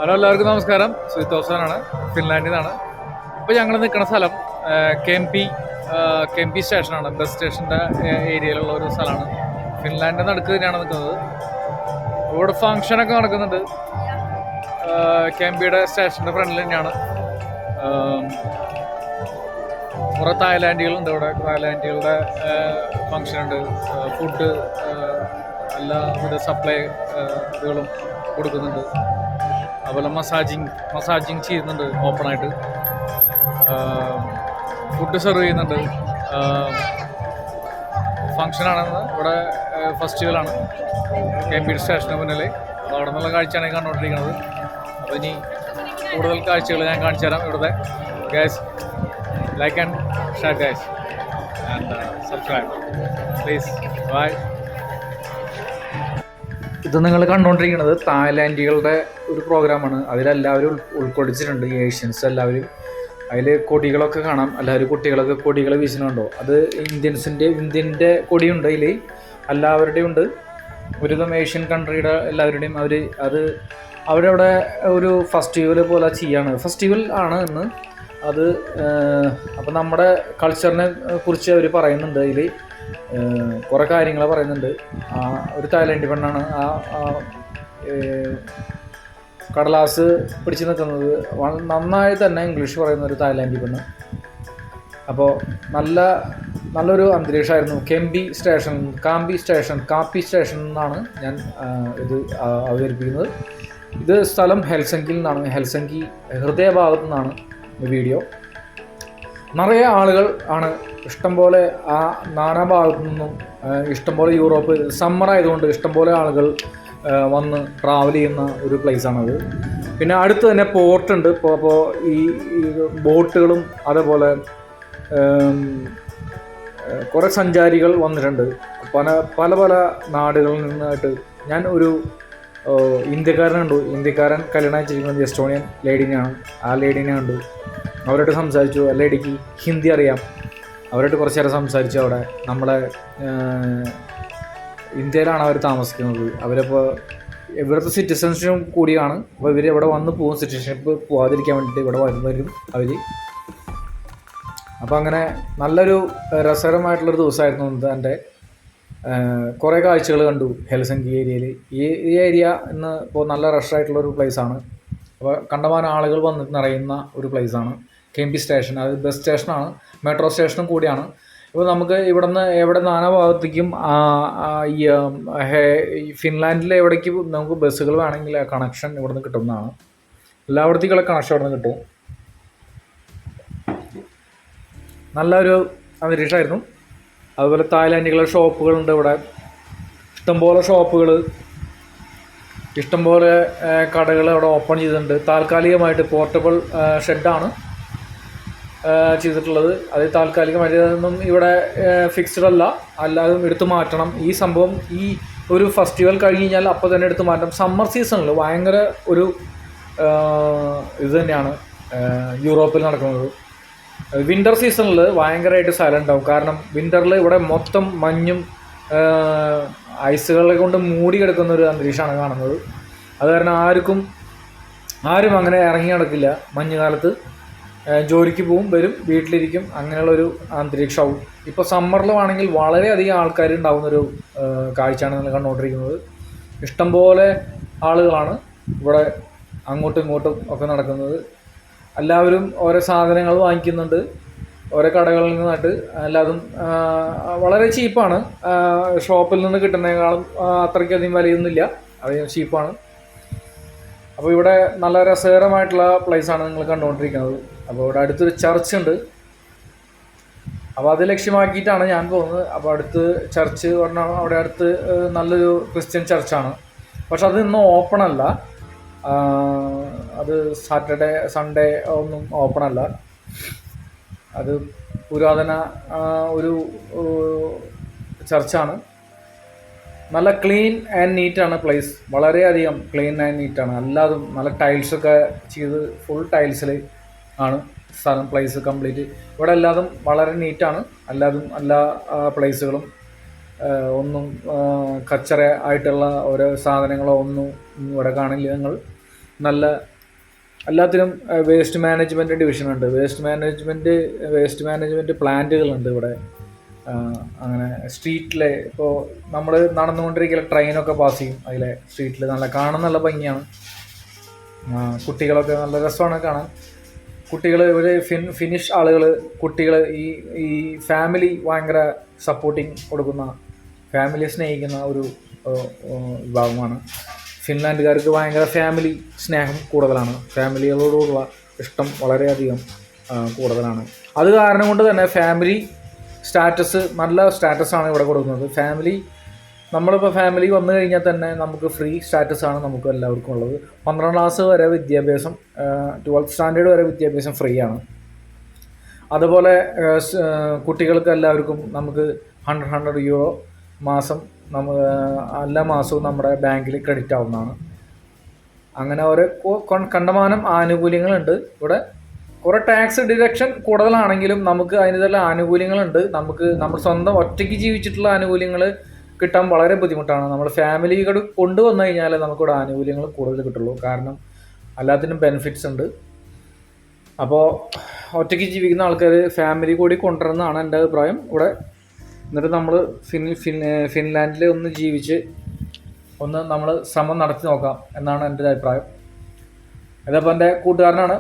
Hello, എല്ലാവർക്കും നമസ്കാരം. സുജിത്തോസനാണ്, ഫിൻലാൻഡിൽ നിന്നാണ്. ഇപ്പോൾ ഞങ്ങൾ നിൽക്കുന്ന സ്ഥലം കെംപി സ്റ്റേഷനാണ്. ബസ് സ്റ്റേഷൻ്റെ ഏരിയയിലുള്ള ഒരു സ്ഥലമാണ്. ഫിൻലാൻഡിൻ്റെ നടുക്ക് തന്നെയാണ് നിൽക്കുന്നത്. ഇവിടെ ഫങ്ഷനൊക്കെ നടക്കുന്നുണ്ട്. കെംപിയുടെ സ്റ്റേഷൻ്റെ ഫ്രണ്ടിൽ തന്നെയാണ്. കുറേ തായ്ലാൻഡുകളുണ്ട് ഇവിടെ. തായ്ലാൻഡുകളുടെ ഫങ്ഷനുണ്ട്. ഫുഡ് എല്ലാവിധ സപ്ലൈ ഇതുകളും കൊടുക്കുന്നുണ്ട്. അതുപോലെ മസാജിങ് ചെയ്യുന്നുണ്ട് ഓപ്പണായിട്ട്. ഫുഡ് സെർവ് ചെയ്യുന്നുണ്ട്. ഫങ്ഷനാണെന്ന് ഇവിടെ ഫെസ്റ്റിവലാണ് കെംപി സ്റ്റേഷന് മുന്നിൽ. അപ്പോൾ അവിടെ നിന്നുള്ള കാഴ്ചയാണ് ഈ കണ്ടുകൊണ്ടിരിക്കുന്നത്. അപ്പോൾ ഇനി കൂടുതൽ കാഴ്ചകൾ ഞാൻ കാണിച്ചു തരാം ഇവിടുത്തെ. Guys, like and share guys and subscribe please. Bye. ഇത് നിങ്ങൾ കണ്ടുകൊണ്ടിരിക്കുന്നത് തായ്ലാൻഡുകളുടെ ഒരു പ്രോഗ്രാമാണ്. അതിലെല്ലാവരും ഉൾക്കൊള്ളിച്ചിട്ടുണ്ട്, ഏഷ്യൻസ് എല്ലാവരും. അതിൽ കൊടികളൊക്കെ കാണാം. എല്ലാവരും കുട്ടികളൊക്കെ കൊടികൾ വീശുന്നുണ്ടോ? അത് ഇന്ത്യൻ്റെ കൊടിയുണ്ട് അതിൽ, എല്ലാവരുടെയും ഉണ്ട്. ഒരുവിധം ഏഷ്യൻ കൺട്രിയുടെ എല്ലാവരുടെയും അവരവിടെ ഒരു ഫെസ്റ്റിവൽ പോലെ ചെയ്യാണ്. ഫെസ്റ്റിവൽ ആണ് ഇന്ന് അത്. അപ്പം നമ്മുടെ കൾച്ചറിനെ കുറിച്ച് അവർ പറയുന്നുണ്ട്. അതിൽ കുറേ കാര്യങ്ങൾ പറയുന്നുണ്ട്. ഒരു തായ്ലൻഡ് പെണ്ണാണ് കടലാസ് പിടിച്ച് നിൽക്കുന്നത്. നന്നായി തന്നെ ഇംഗ്ലീഷ് പറയുന്ന ഒരു തായ്ലാൻഡ് പെണ്ണ്. അപ്പോൾ നല്ലൊരു അന്തരീക്ഷമായിരുന്നു. കാപ്പി സ്റ്റേഷൻ എന്നാണ് ഞാൻ ഇത് അവതരിപ്പിക്കുന്നത്. ഇത് സ്ഥലം ഹെൽസിങ്കിയിൽ നിന്നാണ്. ഹെൽസിങ്കി ഹൃദയഭാഗത്തു നിന്നാണ് വീഡിയോ. നിറയെ ആളുകൾ ആണ്. ഇഷ്ടംപോലെ നാനാഭാഗത്തു നിന്നും ഇഷ്ടംപോലെ യൂറോപ്പ് സമ്മർ ആയതുകൊണ്ട് ഇഷ്ടംപോലെ ആളുകൾ വന്ന് ട്രാവൽ ചെയ്യുന്ന ഒരു പ്ലേസാണത്. പിന്നെ അടുത്ത് തന്നെ പോർട്ടുണ്ട്. അപ്പോൾ ഈ ബോട്ടുകളും അതേപോലെ കുറേ സഞ്ചാരികൾ വന്നിട്ടുണ്ട് പല നാടുകളിൽ നിന്നായിട്ട്. ഞാൻ ഒരു ഇന്ത്യക്കാരൻ കല്യാണം കഴിച്ചിരിക്കുന്നത് എസ്റ്റോണിയൻ ലേഡീനെയാണ്. ആ ലേഡീനെ കണ്ടു. അവരോട് സംസാരിച്ചു. ആ ലേഡിക്ക് ഹിന്ദി അറിയാം. അവരോട് കുറച്ച് നേരം സംസാരിച്ചു. അവിടെ നമ്മുടെ ഇന്ത്യയിലാണ് അവർ താമസിക്കുന്നത്. അവരിപ്പോൾ ഇവിടുത്തെ സിറ്റിസൺഷിപ്പും കൂടിയാണ്. അപ്പോൾ ഇവർ ഇവിടെ വന്ന് പോകും. സിറ്റിസൺഷിപ്പ് പോകാതിരിക്കാൻ വേണ്ടിയിട്ട് ഇവിടെ വരും അവർ. അപ്പോൾ അങ്ങനെ നല്ലൊരു രസകരമായിട്ടുള്ളൊരു ദിവസമായിരുന്നു ഇന്ന്. എൻ്റെ കുറേ കാഴ്ചകൾ കണ്ടു ഹെൽസിങ്കി ഏരിയയിൽ. ഈ ഏരിയ ഇന്ന് ഇപ്പോൾ നല്ല റഷായിട്ടുള്ളൊരു പ്ലേസാണ്. അപ്പോൾ കണ്ടമാനം ആളുകൾ വന്നിട്ട് നിറയുന്ന ഒരു പ്ലേസാണ് കെംപി സ്റ്റേഷൻ. അത് ബസ് സ്റ്റേഷനാണ്, മെട്രോ സ്റ്റേഷനും കൂടിയാണ്. ഇപ്പോൾ നമുക്ക് ഇവിടുന്ന് നാനാഭാഗത്തേക്കും ഈ ഫിൻലാൻഡിലെ എവിടേക്ക് നമുക്ക് ബസ്സുകൾ വേണമെങ്കിൽ കണക്ഷൻ ഇവിടുന്ന് കിട്ടുന്നതാണ്. എല്ലായിടത്തേക്കുള്ള കണക്ഷൻ ഇവിടുന്ന് കിട്ടും. നല്ലൊരു അന്തരീക്ഷമായിരുന്നു. അതുപോലെ തായ്ലാൻഡുകളുടെ ഷോപ്പുകളുണ്ട് ഇവിടെ. ഇഷ്ടംപോലെ കടകൾ അവിടെ ഓപ്പൺ ചെയ്തിട്ടുണ്ട്. താൽക്കാലികമായിട്ട് പോർട്ടബിൾ ഷെഡാണ് ചെയ്തിട്ടുള്ളത്. അത് താൽക്കാലികമായിട്ട് അതൊന്നും ഇവിടെ ഫിക്സ്ഡ് അല്ല, അല്ലാതെ എടുത്തു മാറ്റണം. ഈ സംഭവം ഈ ഒരു ഫെസ്റ്റിവൽ കഴിഞ്ഞ് കഴിഞ്ഞാൽ അപ്പോൾ തന്നെ എടുത്തു മാറ്റം. സമ്മർ സീസണിൽ ഭയങ്കര ഒരു ഇത് തന്നെയാണ് യൂറോപ്പിൽ നടക്കുന്നത്. വിൻ്റർ സീസണിൽ ഭയങ്കരമായിട്ട് സൈലൻ്റ് ആവും. കാരണം വിൻ്ററിൽ ഇവിടെ മൊത്തം മഞ്ഞും ഐസുകളെ കൊണ്ട് മൂടി കിടക്കുന്ന ഒരു അന്തരീക്ഷമാണ് കാണുന്നത്. അത് കാരണം ആരും അങ്ങനെ ഇറങ്ങി നടക്കില്ല മഞ്ഞുകാലത്ത്. ജോലിക്ക് പോവും, വരും, വീട്ടിലിരിക്കും. അങ്ങനെയുള്ളൊരു അന്തരീക്ഷമാവും. ഇപ്പോൾ സമ്മറിൽ ആണെങ്കിൽ വളരെയധികം ആൾക്കാർ ഉണ്ടാകുന്നൊരു കാഴ്ചയാണ് നിങ്ങൾ കണ്ടുകൊണ്ടിരിക്കുന്നത്. ഇഷ്ടംപോലെ ആളുകളാണ് ഇവിടെ അങ്ങോട്ടും ഇങ്ങോട്ടും ഒക്കെ നടക്കുന്നത്. എല്ലാവരും ഓരോ സാധനങ്ങൾ വാങ്ങിക്കുന്നുണ്ട് ഓരോ കടകളിൽ നിന്നായിട്ട്. എല്ലാതും വളരെ ചീപ്പാണ്. ഷോപ്പിൽ നിന്ന് കിട്ടുന്നതിനേക്കാളും അത്രയ്ക്കധികം വിലയൊന്നുമില്ല. അത് ചീപ്പാണ്. അപ്പോൾ ഇവിടെ നല്ല രസകരമായിട്ടുള്ള പ്ലേസാണ് നിങ്ങൾ കണ്ടുകൊണ്ടിരിക്കുന്നത്. അപ്പോൾ ഇവിടെ അടുത്തൊരു ചർച്ച് ഉണ്ട്. അപ്പോൾ അത് ലക്ഷ്യമാക്കിയിട്ടാണ് ഞാൻ പോകുന്നത്. അപ്പോൾ അടുത്ത് ചർച്ച് പറഞ്ഞാൽ അവിടെ അടുത്ത് നല്ലൊരു ക്രിസ്ത്യൻ ചർച്ചാണ്. പക്ഷെ അത് ഇന്ന് ഓപ്പൺ അല്ല. അത് സാറ്റർഡേ സൺഡേ ഒന്നും ഓപ്പൺ അല്ല. അത് പുരാതന ഒരു ചർച്ചാണ്. നല്ല ക്ലീൻ ആൻഡ് നീറ്റാണ് പ്ലേസ്. വളരെയധികം ക്ലീൻ ആൻഡ് നീറ്റാണ്. എല്ലാതും നല്ല ടൈൽസൊക്കെ ചെയ്ത് ഫുൾ ടൈൽസിൽ ആണ് സ്ഥലം, പ്ലേസ് കംപ്ലീറ്റ്. ഇവിടെ എല്ലാതും വളരെ നീറ്റാണ്. എല്ലാ പ്ലേസുകളും ഒന്നും കച്ചറ ആയിട്ടുള്ള ഓരോ സാധനങ്ങളോ ഒന്നും ഇവിടെ കാണില്ല. നിങ്ങൾ നല്ല എല്ലാത്തിനും വേസ്റ്റ് മാനേജ്മെൻറ്റ് ഡിവിഷനുണ്ട്. വേസ്റ്റ് മാനേജ്മെൻറ്റ് പ്ലാന്റുകളുണ്ട് ഇവിടെ. അങ്ങനെ സ്ട്രീറ്റിലെ ഇപ്പോൾ നമ്മൾ നടന്നുകൊണ്ടിരിക്കുന്ന ട്രെയിനൊക്കെ പാസ് ചെയ്യും അതിലെ സ്ട്രീറ്റിൽ. കാണാൻ നല്ല ഭംഗിയാണ്. കുട്ടികളൊക്കെ നല്ല രസമാണ് കാണാൻ. കുട്ടികൾ ഒരു ഫിനിഷ് ആളുകൾ, കുട്ടികൾ ഈ ഫാമിലി ഭയങ്കര സപ്പോർട്ടിങ് കൊടുക്കുന്ന, ഫാമിലിയെ സ്നേഹിക്കുന്ന ഒരു വിഭാഗമാണ്. ഫിൻലാൻഡുകാർക്ക് ഭയങ്കര ഫാമിലി സ്നേഹം കൂടുതലാണ്. ഫാമിലികളോടുള്ള ഇഷ്ടം വളരെയധികം കൂടുതലാണ്. അത് കാരണം കൊണ്ട് തന്നെ ഫാമിലി സ്റ്റാറ്റസ് നല്ല സ്റ്റാറ്റസാണ് ഇവിടെ കൊടുക്കുന്നത്. നമ്മളിപ്പോൾ ഫാമിലി വന്നു കഴിഞ്ഞാൽ തന്നെ നമുക്ക് ഫ്രീ സ്റ്റാറ്റസാണ് നമുക്ക് എല്ലാവർക്കും ഉള്ളത്. 12ാം ക്ലാസ് വരെ വിദ്യാഭ്യാസം, 12th സ്റ്റാൻഡേർഡ് വരെ വിദ്യാഭ്യാസം ഫ്രീ ആണ്. അതുപോലെ കുട്ടികൾക്ക് എല്ലാവർക്കും നമുക്ക് 100 യൂറോ മാസം എല്ലാ മാസവും നമ്മുടെ ബാങ്കിൽ ക്രെഡിറ്റ് ആവുന്നതാണ്. അങ്ങനെ ഓരോ കണ്ടമാനം ആനുകൂല്യങ്ങളുണ്ട് ഇവിടെ. കുറേ ടാക്സ് ഡിഡക്ഷൻ കൂടുതലാണെങ്കിലും നമുക്ക് അതിൻ്റെതായ ആനുകൂല്യങ്ങളുണ്ട്. നമ്മൾ സ്വന്തം ഒറ്റയ്ക്ക് ജീവിച്ചിട്ടുള്ള ആനുകൂല്യങ്ങൾ കിട്ടാൻ വളരെ ബുദ്ധിമുട്ടാണ്. നമ്മൾ ഫാമിലികൾ കൊണ്ടുവന്നു കഴിഞ്ഞാൽ നമുക്കിവിടെ ആനുകൂല്യങ്ങൾ കൂടുതൽ കിട്ടുള്ളൂ. കാരണം എല്ലാത്തിനും ബെനിഫിറ്റ്സ് ഉണ്ട്. അപ്പോൾ ഒറ്റയ്ക്ക് ജീവിക്കുന്ന ആൾക്കാർ ഫാമിലി കൂടി കൊണ്ടുവരുന്നതാണ് എൻ്റെ അഭിപ്രായം ഇവിടെ. എന്നിട്ട് നമ്മൾ ഫിൻലാൻഡിൽ ഒന്ന് ജീവിച്ച് നമ്മൾ ശ്രമം നടത്തി നോക്കാം എന്നാണ് എൻ്റെ അഭിപ്രായം. ഇതപ്പോൾ എൻ്റെ കൂട്ടുകാരനാണ്,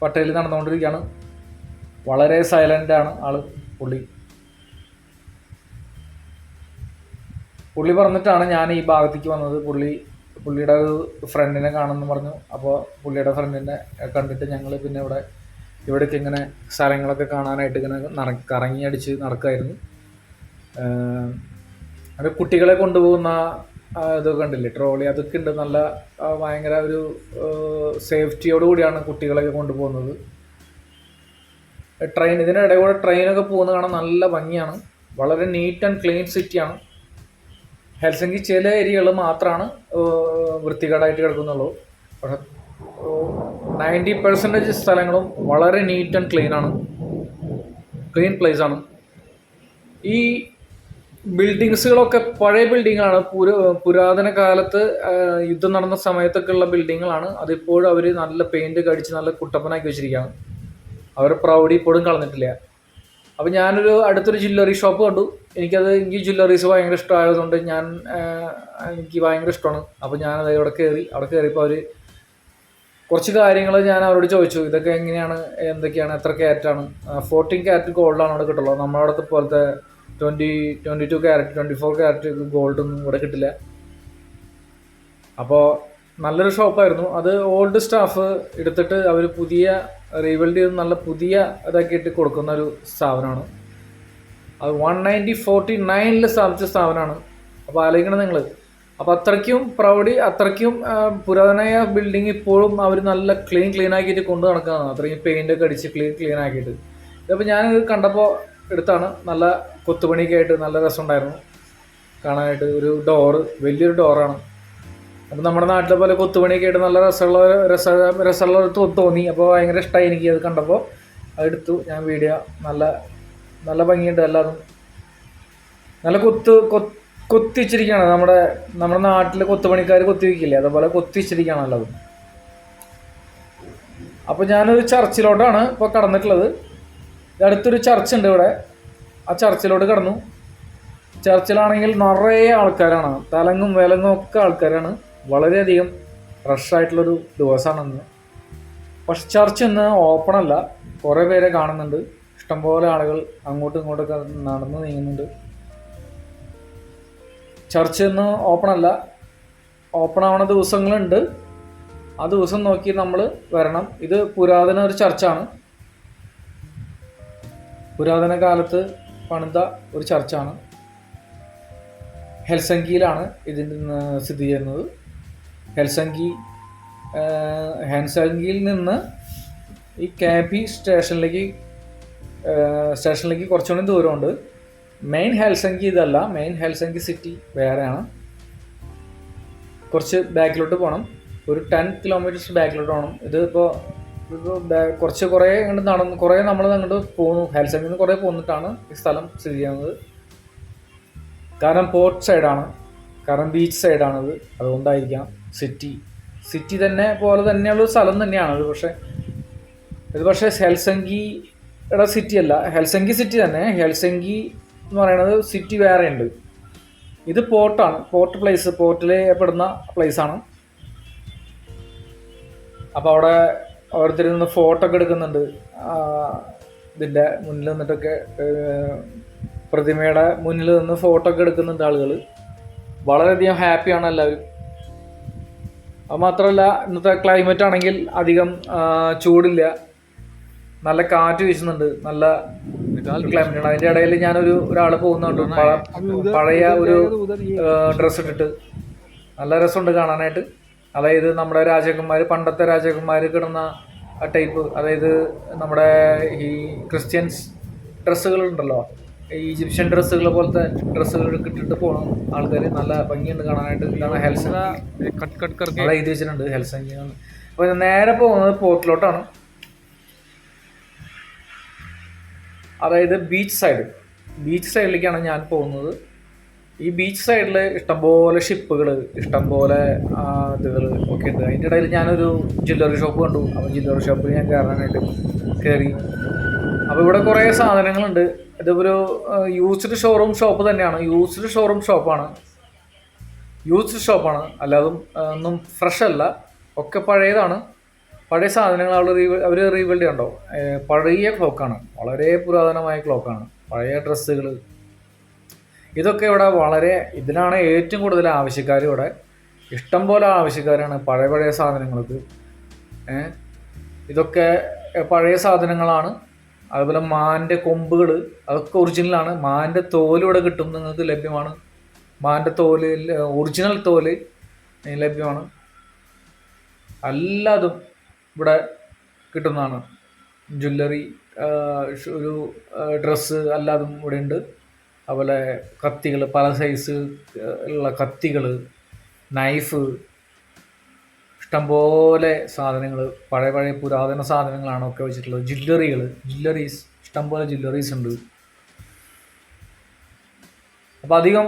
പട്ടേൽ നടന്നുകൊണ്ടിരിക്കുകയാണ്. വളരെ സൈലൻ്റാണ് ആൾ. പുള്ളി പറഞ്ഞിട്ടാണ് ഞാൻ ഈ ഭാഗത്തേക്ക് വന്നത്. പുള്ളിയുടെ ഒരു ഫ്രണ്ടിനെ കാണുമെന്ന് പറഞ്ഞു. അപ്പോൾ പുള്ളിയുടെ ഫ്രണ്ടിനെ കണ്ടിട്ട് ഞങ്ങൾ പിന്നെ ഇവിടേക്ക് ഇങ്ങനെ സ്ഥലങ്ങളൊക്കെ കാണാനായിട്ട് ഇങ്ങനെ കറങ്ങി അടിച്ച് നടക്കുമായിരുന്നു. അത് കുട്ടികളെ കൊണ്ടുപോകുന്ന ഇതൊക്കെ കണ്ടില്ലേ, ട്രോളി, അതൊക്കെ ഉണ്ട്. നല്ല ഭയങ്കര ഒരു സേഫ്റ്റിയോട് കൂടിയാണ് കുട്ടികളൊക്കെ കൊണ്ടുപോകുന്നത്. ഇതിനിടെ കൂടെ ട്രെയിനൊക്കെ പോകുന്നത് കാണാൻ നല്ല ഭംഗിയാണ്. വളരെ നീറ്റ് ആൻഡ് ക്ലീൻ സിറ്റിയാണ്. ഹെൽസിങ്കി ചില ഏരിയകൾ മാത്രമാണ് വൃത്തികേടായിട്ട് കിടക്കുന്നുള്ളൂ. പക്ഷെ 90% സ്ഥലങ്ങളും വളരെ നീറ്റ് ആൻഡ് ക്ലീൻ പ്ലേസാണ്. ഈ ബിൽഡിങ്സുകളൊക്കെ പഴയ ബിൽഡിങ്ങാണ്. പുരാതന കാലത്ത് യുദ്ധം നടന്ന സമയത്തൊക്കെ ഉള്ള ബിൽഡിങ്ങുകളാണ്. അതിപ്പോഴും അവർ നല്ല പെയിൻ്റ് കടിച്ച് നല്ല കുട്ടപ്പനാക്കി വെച്ചിരിക്കുകയാണ്. അവരുടെ പ്രൗഢി ഇപ്പോഴും കളഞ്ഞിട്ടില്ല. അപ്പോൾ ഞാനൊരു അടുത്തൊരു ജ്വല്ലറി ഷോപ്പ് കണ്ടു. എനിക്ക് ജ്വല്ലറീസ് ഭയങ്കര ഇഷ്ടമായതുകൊണ്ട് എനിക്ക് ഭയങ്കര ഇഷ്ടമാണ്. അപ്പോൾ ഞാനത് അവിടെ കയറിയപ്പോൾ അവർ കുറച്ച് കാര്യങ്ങൾ ഞാൻ അവരോട് ചോദിച്ചു. ഇതൊക്കെ എങ്ങനെയാണ്, എന്തൊക്കെയാണ്, എത്ര ക്യാരറ്റാണ്? 14 ക്യാരറ്റ് ഗോൾഡാണ് അവിടെ കിട്ടുള്ളൂ. നമ്മളവിടുത്തെ പോലത്തെ 22 ക്യാരറ്റ് 24 ക്യാരറ്റ് ഗോൾഡൊന്നും ഇവിടെ കിട്ടില്ല. അപ്പോൾ നല്ലൊരു ഷോപ്പായിരുന്നു. അത് ഓൾഡ് സ്റ്റാഫ് എടുത്തിട്ട് അവർ പുതിയ റീബിൽഡ് ചെയ്ത് നല്ല പുതിയ ഇതൊക്കെ ഇട്ട് കൊടുക്കുന്ന ഒരു സ്ഥാപനമാണ്. അത് 1949 സ്ഥാപിച്ച സ്ഥാപനമാണ്. അപ്പോൾ ആലോചിക്കണം നിങ്ങൾ. അപ്പോൾ അത്രയ്ക്കും പ്രൗഢി, അത്രയ്ക്കും പുരാതനമായ ബിൽഡിങ് ഇപ്പോഴും അവർ നല്ല ക്ലീൻ ആക്കിയിട്ട് കൊണ്ടു നടക്കുകയാണ്. അത്രയും പെയിൻ്റൊക്കെ അടിച്ച് ക്ലീൻ ആക്കിയിട്ട്. ഇതിപ്പോൾ ഞാനിത് കണ്ടപ്പോൾ എടുത്താണ്. നല്ല കൊത്തുപണിയൊക്കെ ആയിട്ട് നല്ല രസമുണ്ടായിരുന്നു കാണാനായിട്ട്. ഒരു വലിയൊരു ഡോറാണ്. അപ്പോൾ നമ്മുടെ നാട്ടിലെ പോലെ കൊത്തുപണിയൊക്കെ ആയിട്ട് നല്ല രസമുള്ള തോന്നി. അപ്പോൾ ഭയങ്കര ഇഷ്ടമായി എനിക്ക് അത് കണ്ടപ്പോൾ. അതെടുത്തു ഞാൻ വീഡിയോ. നല്ല ഭംഗിയുണ്ട്. എല്ലാതും നല്ല കൊത്തിച്ചിരിക്കുകയാണ്. നമ്മുടെ നാട്ടിൽ കൊത്തുപണിക്കാർ കൊത്തി വയ്ക്കില്ലേ, അതുപോലെ കൊത്തിച്ചിരിക്കുകയാണ് എല്ലാതും. അപ്പോൾ ഞാനൊരു ചർച്ചിലോട്ടാണ് ഇപ്പോൾ കടന്നിട്ടുള്ളത്. അടുത്തൊരു ചർച്ചുണ്ട് ഇവിടെ. ആ ചർച്ചിലോട്ട് കടന്നു. ചർച്ചിലാണെങ്കിൽ നിറയെ ആൾക്കാരാണ്. തലങ്ങും വിലങ്ങും ഒക്കെ ആൾക്കാരാണ്. വളരെയധികം റഷായിട്ടുള്ളൊരു ദിവസമാണെന്ന്. പക്ഷെ ചർച്ച് ഇന്ന് ഓപ്പൺ അല്ല. കുറേ പേരെ കാണുന്നുണ്ട്. ഇഷ്ടംപോലെ ആളുകൾ അങ്ങോട്ടും ഇങ്ങോട്ടൊക്കെ നടന്ന് നീങ്ങുന്നുണ്ട്. ചർച്ച് ഇന്ന് ഓപ്പൺ അല്ല. ഓപ്പൺ ആവണ ദിവസങ്ങളുണ്ട്. ആ ദിവസം നോക്കി നമ്മൾ വരണം. ഇത് പുരാതന ഒരു ചർച്ചാണ്. പുരാതന കാലത്ത് പണിത ഒരു ചർച്ചാണ്. ഹെൽസിങ്കിയിലാണ് ഇതിൻ്റെ സ്ഥിതി ചെയ്യുന്നത്. ഹെൽസിങ്കിയിൽ നിന്ന് ഈ കാബി സ്റ്റേഷനിലേക്ക് കുറച്ചുകൂടി ദൂരമുണ്ട്. മെയിൻ ഹെൽസിങ്കി ഇതല്ല. മെയിൻ ഹെൽസിങ്കി സിറ്റി വേറെയാണ്. കുറച്ച് ബാക്കിലോട്ട് പോകണം. ഒരു 10 കിലോമീറ്റേഴ്സ് ബാക്കിലോട്ട് പോകണം. ഇതിപ്പോൾ കുറേ നമ്മൾ അങ്ങോട്ട് പോകുന്നു. ഹെൽസിങ്കിയിൽ നിന്ന് കുറേ പോന്നിട്ടാണ് ഈ സ്ഥലം സ്ഥിതി ചെയ്യുന്നത്. കാരണം പോർട്ട് സൈഡാണ്, കാരണം ബീച്ച് സൈഡാണിത്. അതുകൊണ്ടായിരിക്കാം സിറ്റി തന്നെ പോലെ തന്നെയുള്ള സ്ഥലം തന്നെയാണത്. പക്ഷേ ഹെൽസിങ്കിയുടെ സിറ്റി അല്ല, ഹെൽസിങ്കി സിറ്റി തന്നെ. ഹെൽസിങ്കി എന്ന് പറയുന്നത് സിറ്റി വേറെ ഉണ്ട്. ഇത് പോർട്ടാണ്, പോർട്ടിൽ പെടുന്ന പ്ലേസാണ്. അപ്പോൾ അവിടെ ഓരോരുത്തരിൽ നിന്ന് ഫോട്ടോ ഒക്കെ എടുക്കുന്നുണ്ട്. ഇതിൻ്റെ മുന്നിൽ നിന്നിട്ടൊക്കെ, പ്രതിമയുടെ മുന്നിൽ നിന്ന് ഫോട്ടോ ഒക്കെ എടുക്കുന്നുണ്ട് ആളുകൾ. വളരെയധികം ഹാപ്പിയാണ് എല്ലാവരും. അത് മാത്രമല്ല, ഇന്നത്തെ ക്ലൈമറ്റ് ആണെങ്കിൽ അധികം ചൂടില്ല, നല്ല കാറ്റ് വീശുന്നുണ്ട്, നല്ല ക്ലൈമറ്റാണ്. അതിൻ്റെ ഇടയിൽ ഒരാൾ പോകുന്നുണ്ട് പഴയ ഒരു ഡ്രസ്സ് ഇട്ടിട്ട്. നല്ല രസമുണ്ട് കാണാനായിട്ട്. അതായത് നമ്മുടെ പണ്ടത്തെ രാജാക്കന്മാർ കിടന്ന ടൈപ്പ്, അതായത് നമ്മുടെ ഈ ക്രിസ്ത്യൻസ് ഡ്രസ്സുകളുണ്ടല്ലോ, ഈജിപ്ഷ്യൻ ഡ്രസ്സുകൾ പോലത്തെ ഡ്രസ്സുകൾ ഇട്ടിട്ട് പോകണം ആൾക്കാർ. നല്ല ഭംഗിയുണ്ട് കാണാനായിട്ട്. ഇതാണ് അവിടെ എഴുതി വെച്ചിട്ടുണ്ട് ഹെൽസിങ്കി. അപ്പോൾ നേരെ പോകുന്നത് പോർട്ടിലോട്ടാണ്, അതായത് ബീച്ച് സൈഡിലേക്കാണ് ഞാൻ പോകുന്നത്. ഈ ബീച്ച് സൈഡിൽ ഇഷ്ടംപോലെ ഷിപ്പുകൾ, ഇഷ്ടംപോലെ ഇതുകൾ ഒക്കെ ഉണ്ട്. അതിൻ്റെ ഇടയിൽ ഞാനൊരു ജ്വല്ലറി ഷോപ്പ് കണ്ടു. അപ്പോൾ ജ്വല്ലറി ഷോപ്പിൽ ഞാൻ കയറി. അപ്പോൾ ഇവിടെ കുറേ സാധനങ്ങളുണ്ട്. ഇതൊരു യൂസ്ഡ് ഷോപ്പ് തന്നെയാണ്. യൂസ്ഡ് ഷോപ്പാണ്, അല്ലാതെ ഒന്നും ഫ്രഷ് അല്ല, ഒക്കെ പഴയതാണ്. പഴയ സാധനങ്ങൾ അവർ റീബിൽഡ് കണ്ടോ. പഴയ ക്ലോക്കാണ്, വളരെ പുരാതനമായ ക്ലോക്കാണ്, പഴയ ഡ്രസ്സുകൾ. ഇതൊക്കെ ഇവിടെ ഇതിനാണ് ഏറ്റവും കൂടുതൽ ആവശ്യക്കാർ. ഇവിടെ ഇഷ്ടംപോലെ ആവശ്യക്കാരാണ് പഴയ സാധനങ്ങൾക്ക്. ഇതൊക്കെ പഴയ സാധനങ്ങളാണ്. അതുപോലെ മാൻ്റെ കൊമ്പുകൾ, അതൊക്കെ ഒറിജിനലാണ്. മാൻ്റെ തോല് ഇവിടെ കിട്ടും, നിങ്ങൾക്ക് ലഭ്യമാണ്. മാൻ്റെ തോല്, ഒറിജിനൽ തോല് ലഭ്യമാണ്. എല്ലാതും ഇവിടെ കിട്ടുന്നതാണ്. ജ്വല്ലറി, ഒരു ഡ്രസ്സ്, എല്ലാതും ഇവിടെ ഉണ്ട്. അതുപോലെ കത്തികൾ, പല സൈസ് ഉള്ള കത്തികൾ, നൈഫ്, ഇഷ്ടംപോലെ സാധനങ്ങൾ, പഴയ പുരാതന സാധനങ്ങളാണ് ഒക്കെ വെച്ചിട്ടുള്ളത്. ജ്വല്ലറീസ്, ഇഷ്ടംപോലെ ജ്വല്ലറീസ് ഉണ്ട്. അപ്പോൾ അധികം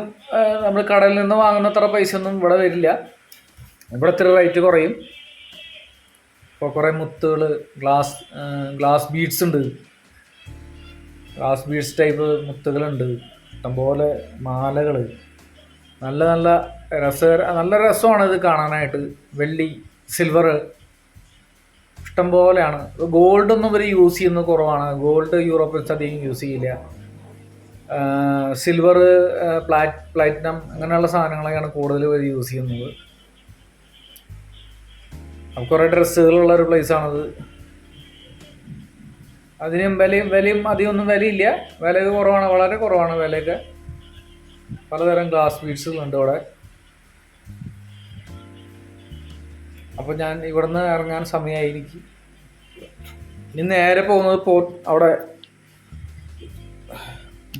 നമ്മൾ കടയിൽ നിന്ന് വാങ്ങുന്നത്ര പൈസയൊന്നും ഇവിടെ വരില്ല. ഇവിടെ ഇത്തിരി റേറ്റ് കുറയും. ഇപ്പോൾ കുറേ മുത്തുകൾ, ഗ്ലാസ് ബീഡ്സ് ഉണ്ട്, ഗ്ലാസ് ബീഡ്സ് ടൈപ്പ് മുത്തുകളുണ്ട്, ഇഷ്ടംപോലെ മാലകൾ. നല്ല രസമാണ് ഇത് കാണാനായിട്ട്. വെള്ളി, സിൽവർ ഇഷ്ടംപോലെയാണ്. ഗോൾഡൊന്നും ഇവർ യൂസ് ചെയ്യുന്നത് കുറവാണ്. ഗോൾഡ് യൂറോപ്യൻസ് അധികം യൂസ് ചെയ്യില്ല. സിൽവർ, പ്ലാറ്റിനം അങ്ങനെയുള്ള സാധനങ്ങളൊക്കെയാണ് കൂടുതൽ ഇവർ യൂസ് ചെയ്യുന്നത്. അപ്പോൾ കുറേ ഡ്രസ്സുകളുള്ള ഒരു പ്ലേസാണത്. അതിനും വിലയും അധികമൊന്നും വിലയില്ല, വിലയൊക്കെ കുറവാണ്, വളരെ കുറവാണ് വിലയൊക്കെ. പലതരം ഗ്ലാസ് ബീഡ്സുകളുണ്ട് അവിടെ. അപ്പോൾ ഞാൻ ഇവിടുന്ന് ഇറങ്ങാൻ സമയമായിരിക്കും. ഇനി നേരെ പോകുന്നത് അവിടെ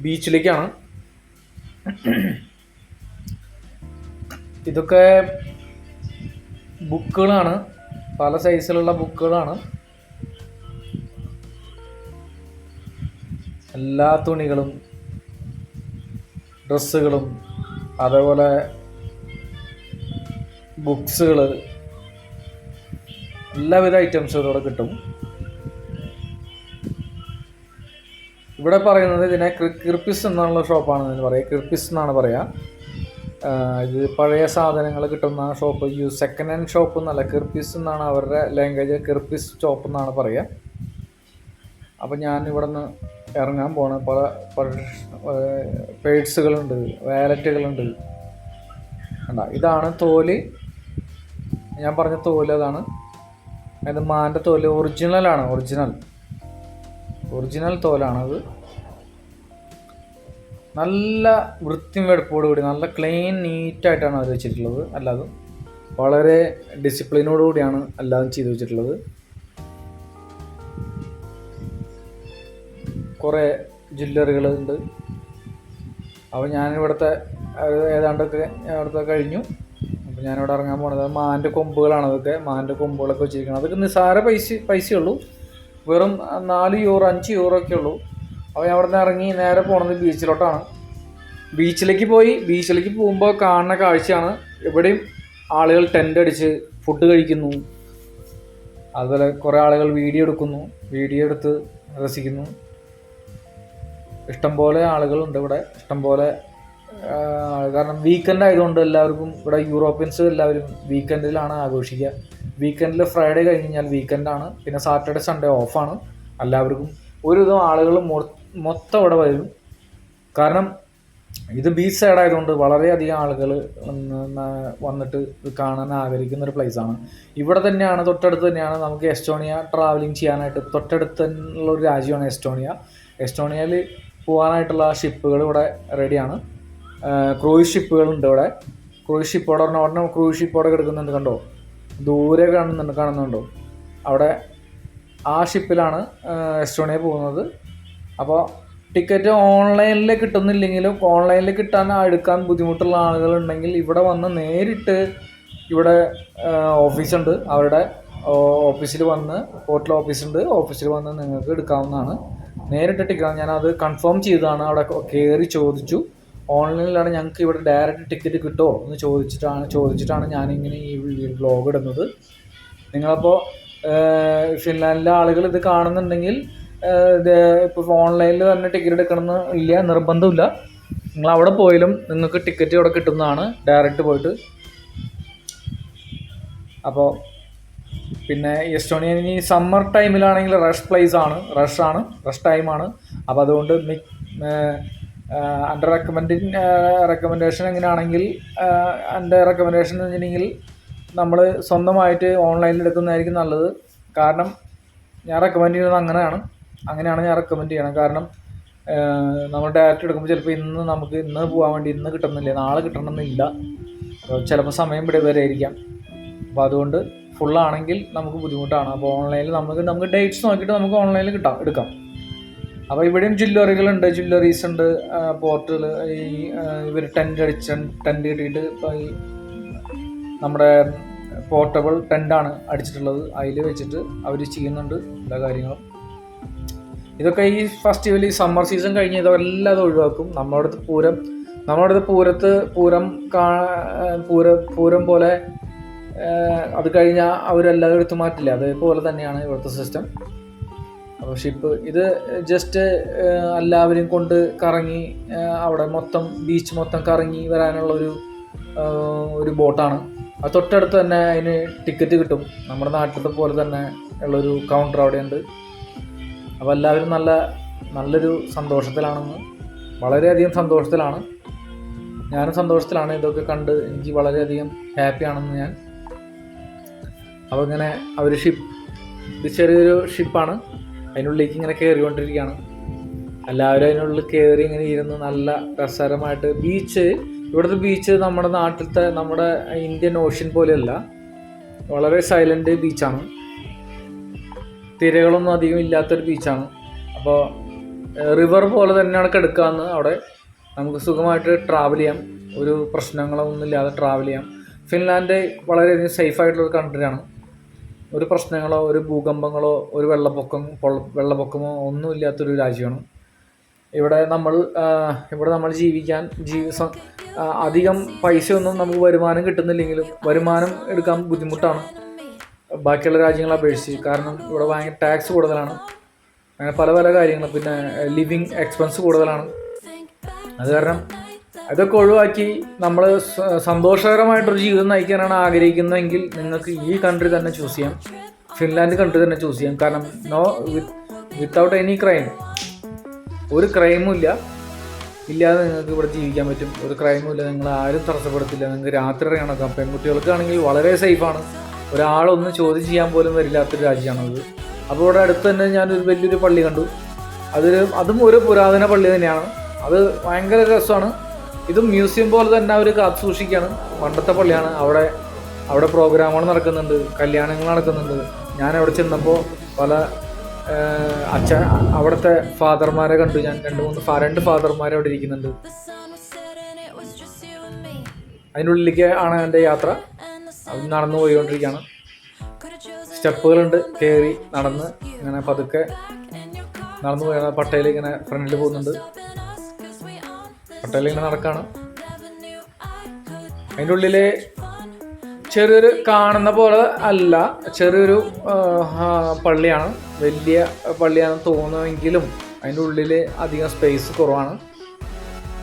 ബീച്ചിലേക്കാണ്. ഇതൊക്കെ ബുക്കുകളാണ്, പല സൈസിലുള്ള ബുക്കുകളാണ്. എല്ലാ തുണികളും, ഡ്രസ്സുകളും, അതേപോലെ ബുക്സുകൾ, എല്ലാവിധ ഐറ്റംസും ഇവിടെ കിട്ടും. ഇവിടെ പറയുന്നത് ഇതിനെ കിർപ്പിസ് എന്നുള്ള ഷോപ്പാണെന്ന് പറയുക. കിർപ്പിസ് എന്നാണ് പറയുക. ഇത് പഴയ സാധനങ്ങൾ കിട്ടുന്ന ഷോപ്പ്. സെക്കൻഡ് ഹാൻഡ് ഷോപ്പ് എന്നല്ല, കിർപ്പിസ് എന്നാണ് അവരുടെ ലാംഗ്വേജ്. കിർപ്പിസ് ഷോപ്പ് എന്നാണ് പറയുക. അപ്പോൾ ഞാൻ ഇവിടെ നിന്ന് ഇറങ്ങാൻ പോണ്. പല പേഴ്സുകളുണ്ട്, വാലറ്റുകളുണ്ട്. ഇതാണ് തോല്, ഞാൻ പറഞ്ഞ തോല് അതാണ്. അത് മാൻ്റെ തോല്, ഒറിജിനൽ തോലാണത്. നല്ല വൃത്തിയും വെടുപ്പോട് കൂടി, നല്ല ക്ലീൻ നീറ്റായിട്ടാണ് അത് വെച്ചിട്ടുള്ളത്. അല്ലാതെ വളരെ ഡിസിപ്ലിനോട് കൂടിയാണ് എല്ലാതും ചെയ്തു വെച്ചിട്ടുള്ളത്. കുറേ ജ്വല്ലറികളുണ്ട്. അപ്പോൾ ഞാനിവിടുത്തെ ഏതാണ്ടൊക്കെ ഇവിടുത്തെ കഴിഞ്ഞു. അപ്പോൾ ഞാനിവിടെ ഇറങ്ങാൻ പോണത് മാൻ്റെ കൊമ്പുകളാണ്. അതൊക്കെ മാൻ്റെ കൊമ്പുകളൊക്കെ വെച്ചിരിക്കുന്നത്. അതൊക്കെ നിസ്സാര പൈസയുള്ളൂ, വെറും 4 യൂറോ 5 യൂറോ ഒക്കെ ഉള്ളൂ. അപ്പോൾ ഞാൻ അവിടെ നിന്ന് ഇറങ്ങി നേരെ പോണത് ബീച്ചിലോട്ടാണ്. ബീച്ചിലേക്ക് പോകുമ്പോൾ കാണുന്ന കാഴ്ചയാണ്. ഇവിടെയും ആളുകൾ ടെൻ്റ് അടിച്ച് ഫുഡ് കഴിക്കുന്നു. അതുപോലെ കുറേ ആളുകൾ വീഡിയോ എടുക്കുന്നു, വീഡിയോ എടുത്ത് രസിക്കുന്നു. ഇഷ്ടംപോലെ ആളുകളുണ്ട് ഇവിടെ, ഇഷ്ടംപോലെ. കാരണം വീക്കെൻഡ് ആയതുകൊണ്ട് എല്ലാവർക്കും ഇവിടെ യൂറോപ്യൻസ് എല്ലാവരും വീക്കെൻഡിലാണ് ആഘോഷിക്കുക. വീക്കെൻഡിൽ ഫ്രൈഡേ കഴിഞ്ഞ് കഴിഞ്ഞാൽ വീക്കെൻഡാണ്, പിന്നെ സാറ്റർഡേ സൺഡേ ഓഫാണ് എല്ലാവർക്കും. ഒരുവിധം ആളുകൾ മൊത്തം ഇവിടെ വരും. കാരണം ഇത് ബീച്ച് സൈഡ് ആയതുകൊണ്ട് വളരെയധികം ആളുകൾ വന്നിട്ട് കാണാൻ ആഗ്രഹിക്കുന്ന ഒരു പ്ലേസാണ്. ഇവിടെ തന്നെയാണ്, തൊട്ടടുത്ത് തന്നെയാണ് നമുക്ക് എസ്റ്റോണിയ ട്രാവലിംഗ് ചെയ്യാനായിട്ട്. തൊട്ടടുത്തുള്ള ഒരു രാജ്യമാണ് എസ്റ്റോണിയ. എസ്റ്റോണിയയിൽ പോകാനായിട്ടുള്ള ഷിപ്പുകൾ ഇവിടെ റെഡിയാണ്. ക്രൂയിസ് ഷിപ്പുകളുണ്ട് ഇവിടെ. ക്രൂയിസ് ഷിപ്പോടെ ഒരെണ്ണം ക്രൂയിസ് ഷിപ്പോടെ കിടക്കുന്നുണ്ട്, കണ്ടോ, ദൂരെ കാണുന്നുണ്ടോ അവിടെ. ആ ഷിപ്പിലാണ് എസ്റ്റോണിയ പോകുന്നത്. അപ്പോൾ ടിക്കറ്റ് ഓൺലൈനിൽ കിട്ടുന്നില്ലെങ്കിലും ഓൺലൈനിൽ എടുക്കാൻ ബുദ്ധിമുട്ടുള്ള ആളുകളുണ്ടെങ്കിൽ ഇവിടെ വന്ന് നേരിട്ട്, ഇവിടെ ഓഫീസുണ്ട്, അവരുടെ ഓഫീസിൽ വന്ന്, ഹോട്ടൽ ഓഫീസുണ്ട്, ഓഫീസിൽ വന്ന് നിങ്ങൾക്ക് എടുക്കാവുന്നതാണ്. നേരിട്ട് ടിക്കറ്റ് ഞാനത് കൺഫേം ചെയ്തതാണ്. അവിടെ കയറി ചോദിച്ചു, ഓൺലൈനിലാണ് ഞങ്ങൾക്ക് ഇവിടെ ഡയറക്റ്റ് ടിക്കറ്റ് കിട്ടുമോ എന്ന് ചോദിച്ചിട്ടാണ് ഞാനിങ്ങനെ ഈ വ്ലോഗ് ഇടുന്നത്. നിങ്ങളപ്പോൾ ഫിൻലാൻഡിലെ ആളുകൾ ഇത് കാണുന്നുണ്ടെങ്കിൽ ഇപ്പോൾ ഓൺലൈനിൽ തന്നെ ടിക്കറ്റ് എടുക്കണമെന്ന് ഇല്ല, നിർബന്ധമില്ല. നിങ്ങൾ അവിടെ പോയാലും നിങ്ങൾക്ക് ടിക്കറ്റ് ഇവിടെ കിട്ടുന്നതാണ്, ഡയറക്റ്റ് പോയിട്ട്. അപ്പോൾ പിന്നെ എസ്റ്റോണിയ ഇനി സമ്മർ ടൈമിലാണെങ്കിൽ റഷ് ടൈമാണ്. അപ്പോൾ അതുകൊണ്ട് എൻ്റെ റെക്കമെൻഡേഷൻ എങ്ങനെയാണെങ്കിൽ, എൻ്റെ റെക്കമെൻഡേഷൻ എന്ന് വെച്ചിട്ടുണ്ടെങ്കിൽ നമ്മൾ സ്വന്തമായിട്ട് ഓൺലൈനിൽ എടുക്കുന്നതായിരിക്കും നല്ലത്. കാരണം ഞാൻ റെക്കമെൻഡ് ചെയ്യുന്നത് അങ്ങനെയാണ് ഞാൻ റെക്കമെൻഡ് ചെയ്യണം. കാരണം നമ്മൾ ഡയറക്റ്റ് എടുക്കുമ്പോൾ ചിലപ്പോൾ ഇന്ന് പോകാൻ വേണ്ടി ഇന്ന് കിട്ടുന്നില്ല, നാളെ കിട്ടണമെന്നില്ല, ചിലപ്പോൾ സമയം വരെ ആയിരിക്കാം. അപ്പോൾ അതുകൊണ്ട് ഫുള്ളാണെങ്കിൽ നമുക്ക് ബുദ്ധിമുട്ടാണ്. അപ്പോൾ ഓൺലൈനിൽ നമുക്ക് ഡേറ്റ്സ് നോക്കിയിട്ട് നമുക്ക് ഓൺലൈനിൽ എടുക്കാം. അപ്പോൾ ഇവിടെയും ജ്വല്ലറീസ് ഉണ്ട്, പോർട്ടിൽ ഇവർ ടെൻറ്റ് കിട്ടിയിട്ട് ഇപ്പോൾ ഈ നമ്മുടെ പോർട്ടബിൾ ടെൻ്റാണ് അടിച്ചിട്ടുള്ളത്, അതിൽ വെച്ചിട്ട് അവർ ചെയ്യുന്നുണ്ട് എല്ലാ കാര്യങ്ങളും. ഇതൊക്കെ ഈ ഫെസ്റ്റിവൽ, ഈ സമ്മർ സീസൺ കഴിഞ്ഞ് ഇതെല്ലാം അത് ഒഴിവാക്കും. നമ്മുടെ അടുത്ത് പൂരം പോലെ അത് കഴിഞ്ഞാൽ അവരെല്ലാവരും എടുത്തു മാറ്റില്ല, അതേപോലെ തന്നെയാണ് ഇവിടുത്തെ സിസ്റ്റം. അപ്പോൾ ഷിപ്പ് ഇത് ജസ്റ്റ് എല്ലാവരും കൊണ്ട് കറങ്ങി അവിടെ ബീച്ച് മൊത്തം കറങ്ങി വരാനുള്ള ഒരു ബോട്ടാണ്. അത് തൊട്ടടുത്ത് തന്നെ അതിന് ടിക്കറ്റ് കിട്ടും. നമ്മുടെ നാട്ടിലത്തെ പോലെ തന്നെ ഉള്ളൊരു കൗണ്ടർ അവിടെയുണ്ട്. അപ്പോൾ എല്ലാവരും നല്ലൊരു സന്തോഷത്തിലാണെന്ന്, വളരെയധികം സന്തോഷത്തിലാണ്. ഞാനും സന്തോഷത്തിലാണ്. ഇതൊക്കെ കണ്ട് എനിക്ക് വളരെയധികം ഹാപ്പിയാണെന്ന് ഞാൻ. അപ്പോൾ ഇങ്ങനെ ഇത് ചെറിയൊരു ഷിപ്പാണ്, അതിനുള്ളിലേക്ക് ഇങ്ങനെ കയറിക്കൊണ്ടിരിക്കുകയാണ്. എല്ലാവരും അതിനുള്ളിൽ കയറി ഇങ്ങനെ ഇരുന്ന് നല്ല രസകരമായിട്ട്. ഇവിടുത്തെ ബീച്ച് നമ്മുടെ ഇന്ത്യൻ ഓഷ്യൻ പോലെയല്ല, വളരെ സൈലൻ്റ് ബീച്ചാണ്. തിരകളൊന്നും അധികം ഇല്ലാത്തൊരു ബീച്ചാണ്. അപ്പോൾ റിവർ പോലെ തന്നെയാണ് കിടക്കാമെന്ന്. അവിടെ നമുക്ക് സുഖമായിട്ട് ട്രാവൽ ചെയ്യാം, ഒരു പ്രശ്നങ്ങളൊന്നും ഇല്ലാതെ ട്രാവൽ ചെയ്യാം. ഫിൻലാൻഡ് വളരെയധികം സേഫായിട്ടുള്ളൊരു കൺട്രിയാണ്. ഒരു പ്രശ്നങ്ങളോ ഒരു ഭൂകമ്പങ്ങളോ ഒരു വെള്ളപ്പൊക്കമോ ഒന്നും ഇല്ലാത്തൊരു രാജ്യമാണ്. ഇവിടെ നമ്മൾ ജീവിക്കാൻ അധികം പൈസയൊന്നും നമുക്ക് വരുമാനം കിട്ടുന്നില്ലെങ്കിലും വരുമാനം എടുക്കാൻ ബുദ്ധിമുട്ടാണ് ബാക്കിയുള്ള രാജ്യങ്ങളെ അപേക്ഷിച്ച്. കാരണം ഇവിടെ ഭയങ്കര ടാക്സ് കൂടുതലാണ്, അങ്ങനെ പല കാര്യങ്ങളും. പിന്നെ ലിവിങ് എക്സ്പെൻസ് കൂടുതലാണ്. അത് കാരണം അതൊക്കെ ഒഴിവാക്കി നമ്മൾ സന്തോഷകരമായിട്ടൊരു ജീവിതം നയിക്കാനാണ് ആഗ്രഹിക്കുന്നതെങ്കിൽ നിങ്ങൾക്ക് ഈ കൺട്രി തന്നെ ചൂസ് ചെയ്യാം, ഫിൻലാൻഡ് കൺട്രി തന്നെ ചൂസ് ചെയ്യാം. കാരണം വിത്തൗട്ട് എനി ക്രൈം, ഒരു ക്രൈമും ഇല്ലാതെ നിങ്ങൾക്ക് ഇവിടെ ജീവിക്കാൻ പറ്റും. ഒരു ക്രൈമും ഇല്ല, നിങ്ങൾ ആരും തടസ്സപ്പെടുത്തില്ല. നിങ്ങൾക്ക് രാത്രി ഇറങ്ങണം. പെൺകുട്ടികൾക്കാണെങ്കിൽ വളരെ സേഫാണ്, ഒരാളൊന്നും ചോദ്യം ചെയ്യാൻ പോലും വരില്ലാത്തൊരു രാജ്യമാണത്. അപ്പോൾ ഇവിടെ അടുത്ത് തന്നെ ഞാനൊരു വലിയൊരു പള്ളി കണ്ടു. അതും ഒരു പുരാതന പള്ളി തന്നെയാണ്. അത് ഭയങ്കര രസമാണ്. ഇത് മ്യൂസിയം പോലെ തന്നെ അവർ കാത്തു സൂക്ഷിക്കുകയാണ്. പണ്ടത്തെ പള്ളിയാണ്. അവിടെ പ്രോഗ്രാമുകൾ നടക്കുന്നുണ്ട്, കല്യാണങ്ങൾ നടക്കുന്നുണ്ട്. ഞാൻ അവിടെ ചെന്നപ്പോൾ അവിടുത്തെ ഫാദർമാരെ കണ്ടു ഞാൻ. രണ്ട് ഫാദർമാരെ അവിടെ ഇരിക്കുന്നുണ്ട്. അതിനുള്ളിലേക്ക് ആണ് എൻ്റെ യാത്ര. അത് നടന്നു പോയിക്കൊണ്ടിരിക്കുകയാണ്. സ്റ്റെപ്പുകളുണ്ട്, കയറി നടന്ന് ഇങ്ങനെ പതുക്കെ നടന്നു പോയ പട്ടയിൽ ഇങ്ങനെ ഫ്രണ്ടിൽ പോകുന്നുണ്ട്. പട്ടയിൽ ഇങ്ങനെ നടക്കാണ്. അതിൻ്റെ ഉള്ളിൽ ചെറിയൊരു കാണുന്ന പോലെ അല്ല, ചെറിയൊരു പള്ളിയാണ്. വലിയ പള്ളിയാണെന്ന് തോന്നുമെങ്കിലും അതിൻ്റെ ഉള്ളിൽ അധികം സ്പേസ് കുറവാണ്.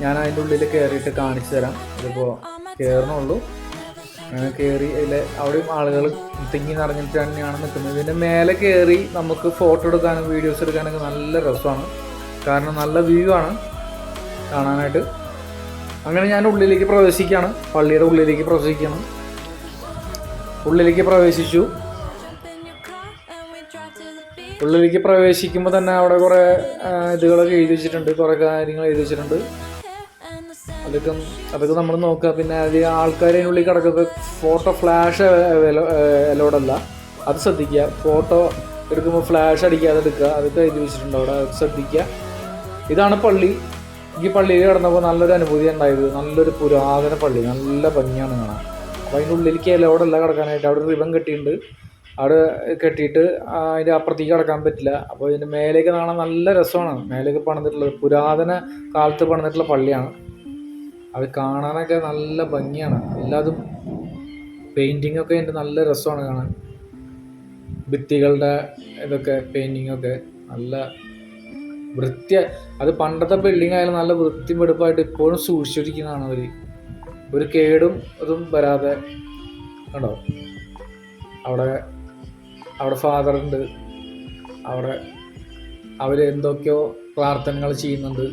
ഞാൻ അതിൻ്റെ ഉള്ളിൽ കയറിയിട്ട് കാണിച്ചു തരാം. ഇതിപ്പോൾ കയറണുള്ളൂ. അങ്ങനെ കയറി അതിൽ അവിടെയും ആളുകൾ തിങ്ങി നിറഞ്ഞിട്ട് തന്നെയാണ് നിൽക്കുന്നത്. ഇതിൻ്റെ മേലെ കയറി നമുക്ക് ഫോട്ടോ എടുക്കാനും വീഡിയോസ് എടുക്കാനൊക്കെ നല്ല രസമാണ്. കാരണം നല്ല വ്യൂ ആണ് കാണാനായിട്ട്. അങ്ങനെ ഞാൻ ഉള്ളിലേക്ക് പ്രവേശിക്കുകയാണ്, പള്ളിയുടെ ഉള്ളിലേക്ക് പ്രവേശിക്കുകയാണ്. ഉള്ളിലേക്ക് പ്രവേശിക്കുമ്പോൾ തന്നെ അവിടെ കുറേ ഇതുകളൊക്കെ എഴുതി വെച്ചിട്ടുണ്ട്, കുറേ കാര്യങ്ങൾ എഴുതി വെച്ചിട്ടുണ്ട്. അതൊക്കെ നമ്മൾ നോക്കുക. പിന്നെ അത് ആൾക്കാർ അതിനുള്ളിൽ കിടക്കുന്നത് ഫോട്ടോ ഫ്ലാഷ് അലോഡല്ല, അത് ശ്രദ്ധിക്കുക. ഫോട്ടോ എടുക്കുമ്പോൾ ഫ്ലാഷ് അടിക്കാതെ എടുക്കുക, അതൊക്കെ എഴുതി വെച്ചിട്ടുണ്ട് അവിടെ, അത് ശ്രദ്ധിക്കുക. ഇതാണ് പള്ളി. ഈ പള്ളിയിൽ കിടന്നപ്പോൾ നല്ലൊരു അനുഭൂതി ഉണ്ടായത്. നല്ലൊരു പുരാതന പള്ളി, നല്ല ഭംഗിയാണ് കാണാൻ. അപ്പോൾ അതിൻ്റെ ഉള്ളിലേക്ക് അലോഡല്ല കിടക്കാനായിട്ട്. അവിടെ റിബൺ കെട്ടിയിട്ടുണ്ട്, അവിടെ കെട്ടിയിട്ട് അതിൻ്റെ അപ്പുറത്തേക്ക് കിടക്കാൻ പറ്റില്ല. അപ്പോൾ ഇതിൻ്റെ മേലേക്ക് കാണാൻ നല്ല രസമാണ്. മേലേക്ക് പണിതിട്ടുള്ളത് പുരാതന കാലത്ത് പണിതിട്ടുള്ള പള്ളിയാണ്. അത് കാണാനൊക്കെ നല്ല ഭംഗിയാണ്. എല്ലാതും പെയിൻറ്റിങ്ങൊക്കെ ഉണ്ട്, നല്ല രസമാണ് കാണാൻ. ഭിത്തികളുടെ ഇതൊക്കെ പെയിൻറ്റിങ്ങൊക്കെ നല്ല അത് പണ്ടത്തെ ബിൽഡിംഗ് ആയാലും നല്ല വൃത്തി വെടുപ്പായിട്ട് ഇപ്പോഴും സൂക്ഷിച്ചിരിക്കുന്നതാണ് അവർ. ഒരു കേടും അതും വരാതെ. കണ്ടോ, അവിടെ ഫാദറുണ്ട്, അവിടെ അവർ എന്തൊക്കെയോ പ്രാർത്ഥനകൾ ചെയ്യുന്നുണ്ട്,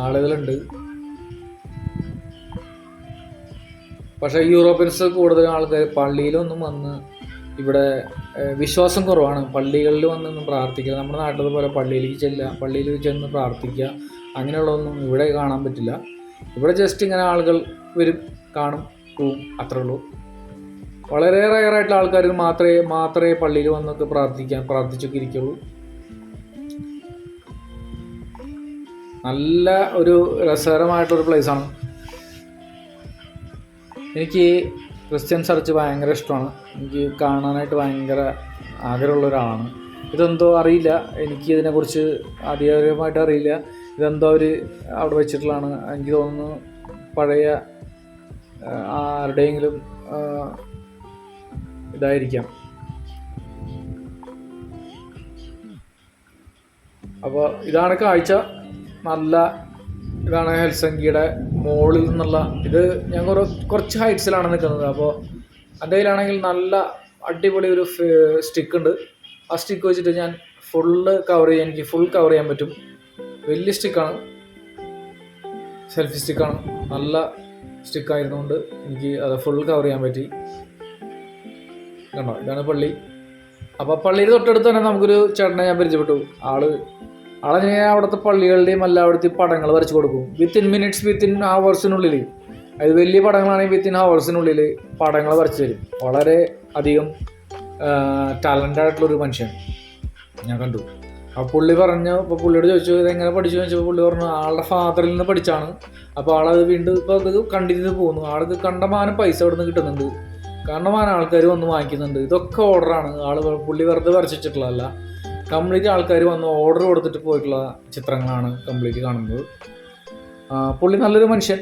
ആളുകളുണ്ട്. പക്ഷേ യൂറോപ്യൻസ് കൂടുതലും ആൾക്കാർ പള്ളിയിലൊന്നും വന്ന് ഇവിടെ വിശ്വാസം കുറവാണ്. പള്ളികളിൽ വന്നൊന്നും പ്രാർത്ഥിക്കുക, നമ്മുടെ നാട്ടിൽ പോലെ പള്ളിയിൽ ചെന്ന് പ്രാർത്ഥിക്കുക അങ്ങനെയുള്ളതൊന്നും ഇവിടെ കാണാൻ പറ്റില്ല. ഇവിടെ ജസ്റ്റ് ഇങ്ങനെ ആളുകൾ വരും, കാണും, പോവും, അത്രേ ഉള്ളൂ. വളരെ റയറായിട്ടുള്ള ആൾക്കാർ മാത്രമേ പള്ളിയിൽ വന്നൊക്കെ പ്രാർത്ഥിച്ചൊക്കെ ഇരിക്കുള്ളൂ. നല്ല ഒരു രസകരമായിട്ടൊരു പ്ലേസാണ്. എനിക്ക് ക്രിസ്ത്യൻ ചർച്ച് ഭയങ്കര ഇഷ്ടമാണ്. എനിക്ക് കാണാനായിട്ട് ഭയങ്കര ആഗ്രഹമുള്ള ഒരാളാണ്. ഇതെന്തോ അറിയില്ല, എനിക്ക് ഇതിനെക്കുറിച്ച് അധികാരികമായിട്ട് അറിയില്ല. ഇതെന്തോ അവർ അവിടെ വെച്ചിട്ടുള്ളതാണ്. എനിക്ക് തോന്നുന്നു പഴയ ആരുടെയെങ്കിലും ഇതായിരിക്കാം. അപ്പോൾ ഇതാണ് കാഴ്ച. ഇതാണ് ഹെൽസിങ്കിയുടെ മോളിൽ നിന്നുള്ള ഇത്. ഞാൻ കുറച്ച് ഹൈറ്റ്സിലാണ് നിൽക്കുന്നത്. അപ്പോൾ എൻ്റെ കയ്യിലാണെങ്കിൽ നല്ല അടിപൊളി ഒരു സ്റ്റിക്ക് ഉണ്ട്. ആ സ്റ്റിക്ക് വെച്ചിട്ട് ഞാൻ എനിക്ക് ഫുൾ കവർ ചെയ്യാൻ പറ്റും. വലിയ സ്റ്റിക്കാണ്, സെൽഫി സ്റ്റിക്കാണ്. നല്ല സ്റ്റിക്കായിരുന്നുകൊണ്ട് എനിക്ക് അത് ഫുൾ കവർ ചെയ്യാൻ പറ്റി. കണ്ടോ, ഇതാണ് പള്ളി. അപ്പോൾ പള്ളിയിൽ തൊട്ടടുത്ത് തന്നെ നമുക്കൊരു ചേട്ടനെ ഞാൻ പരിചയപ്പെട്ടു. ആളങ്ങനെ അവിടുത്തെ പള്ളികളുടെയും എല്ലായിടത്തും പടങ്ങൾ വരച്ച് കൊടുക്കും. വിത്തിൻ ഹവേഴ്സിനുള്ളിൽ. അത് വലിയ പടങ്ങളാണെങ്കിൽ വിത്തിൻ ഹവേഴ്സിനുള്ളിൽ പടങ്ങൾ വരച്ച് തരും. വളരെ അധികം ടാലൻ്റ് ആയിട്ടുള്ളൊരു മനുഷ്യൻ ഞാൻ കണ്ടു. അപ്പോൾ പുള്ളിയോട് ചോദിച്ചു ഇതെങ്ങനെ പഠിച്ചു ചോദിച്ചപ്പോൾ പുള്ളി പറഞ്ഞു ആളുടെ ഫാദറിൽ നിന്ന് പഠിച്ചാണ്. അപ്പോൾ ആളത് വീണ്ടും ഇപ്പോൾ അത് കണ്ടിന്യൂ പോകുന്നു. ആൾക്ക് കണ്ടമാനം പൈസ അവിടെ നിന്ന് കിട്ടുന്നുണ്ട്, കണ്ടമാനം ആൾക്കാർ വന്ന് വാങ്ങിക്കുന്നുണ്ട്. ഇതൊക്കെ ഓർഡറാണ്. പുള്ളി വെറുതെ വരച്ചിട്ടുള്ളതല്ല, കംപ്ലീറ്റ് ആൾക്കാർ വന്ന് ഓർഡർ കൊടുത്തിട്ട് പോയിട്ടുള്ള ചിത്രങ്ങളാണ് കംപ്ലീറ്റ് കാണുന്നത്. പുള്ളി നല്ലൊരു മനുഷ്യൻ,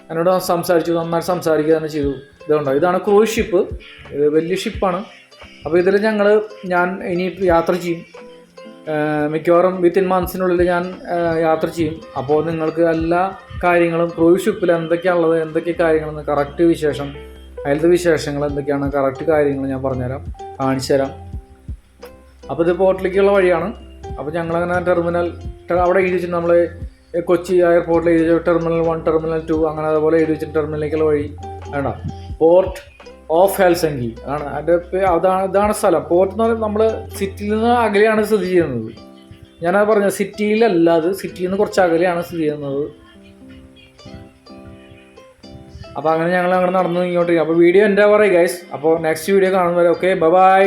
എന്നോട് നന്നായിട്ട് സംസാരിക്കുക തന്നെ ചെയ്തു. ഇതാണ് ക്രൂസ് ഷിപ്പ്. ഇത് വലിയ ഷിപ്പാണ്. അപ്പോൾ ഇതിൽ ഞാൻ ഇനി യാത്ര ചെയ്യും. മിക്കവാറും വിത്തിൻ മന്ത്സിനുള്ളിൽ ഞാൻ യാത്ര ചെയ്യും. അപ്പോൾ നിങ്ങൾക്ക് എല്ലാ കാര്യങ്ങളും ക്രൂസ് ഷിപ്പിൽ എന്തൊക്കെയാണുള്ളത്, എന്തൊക്കെ കാര്യങ്ങളെന്ന് കറക്റ്റ് അതിലത്തെ വിശേഷങ്ങൾ എന്തൊക്കെയാണ് കറക്റ്റ് കാര്യങ്ങൾ ഞാൻ പറഞ്ഞുതരാം, കാണിച്ചു തരാം. അപ്പോൾ ഇത് പോർട്ടിലേക്കുള്ള വഴിയാണ്. അപ്പോൾ ഞങ്ങളങ്ങനെ അവിടെ എഴുതി വെച്ചിട്ട് നമ്മൾ കൊച്ചി എയർപോർട്ടിൽ എഴുതി ടെർമിനൽ 1, ടെർമിനൽ 2 അങ്ങനെ അതുപോലെ എഴുതി വെച്ചിട്ട് ടെർമിനലിലേക്കുള്ള വഴി വേണ്ട. പോർട്ട് ഓഫ് ഹെൽസിങ്കി ഇതാണ് സ്ഥലം. പോർട്ട് എന്ന് പറയുന്നത് നമ്മൾ സിറ്റിയിൽ നിന്ന് അകലെയാണ് സ്ഥിതി ചെയ്യുന്നത്. ഞാനത് പറഞ്ഞത് സിറ്റിയിലല്ല, അത് സിറ്റിയിൽ നിന്ന് കുറച്ച് അകലെയാണ് സ്ഥിതി ചെയ്യുന്നത്. അപ്പോൾ അങ്ങനെ ഞങ്ങൾ നടന്നു ഇങ്ങോട്ട്. അപ്പോൾ വീഡിയോ എൻ്റെ പറയുക ഗൈസ്. അപ്പോൾ നെക്സ്റ്റ് വീഡിയോ കാണുന്നവരെ ഓക്കെ, ബൈ.